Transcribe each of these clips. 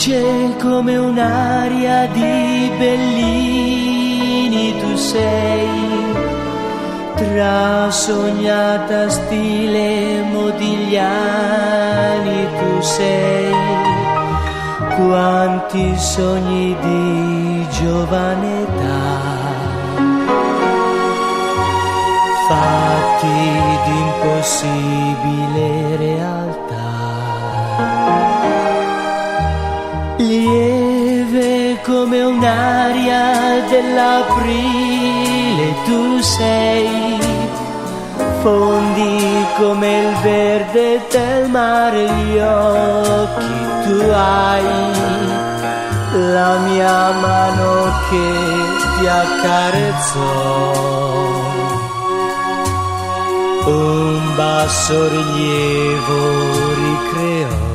dolce come un'aria di Bellini tu sei, trasognata stile Modigliani tu sei, quanti sogni di giovane età, fatti di impossibile realtà. Lieve come un'aria dell'aprile tu sei, fondi come il verde del mare gli occhi tu hai, la mia mano che ti accarezzò, un basso rilievo ricreò.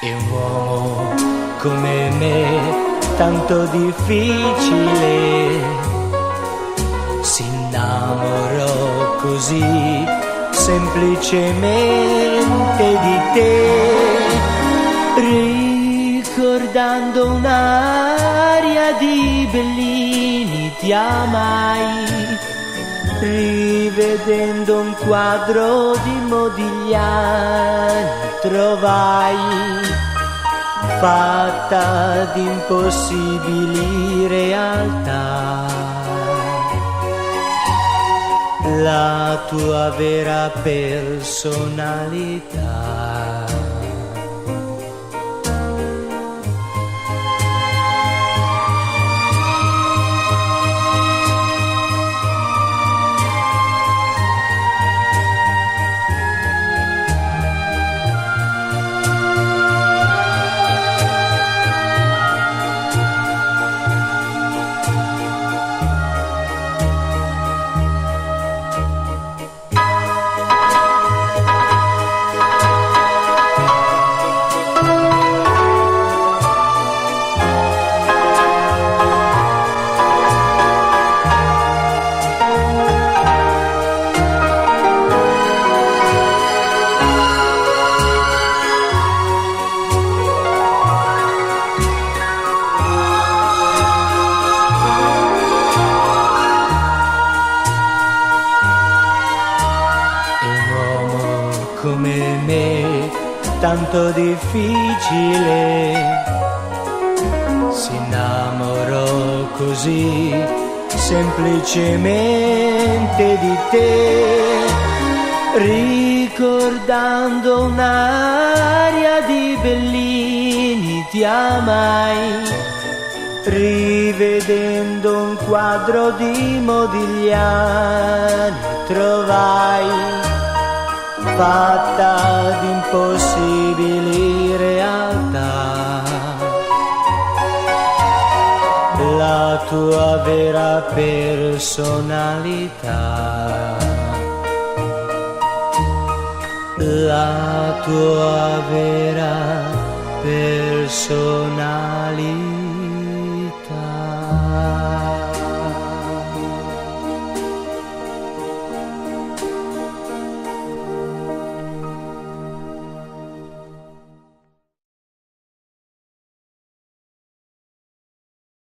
E un uomo come me, tanto difficile, si innamorò così semplicemente di te, ricordando un'aria di Bellini ti amai, rivedendo un quadro di Modigliani trovai, fatta di impossibili realtà, la tua vera personalità. Come me, tanto difficile, si innamorò così semplicemente di te, ricordando un'aria di Bellini ti amai, rivedendo un quadro di Modigliani trovai, fatta di impossibili realtà, la tua vera personalità, la tua vera personalità.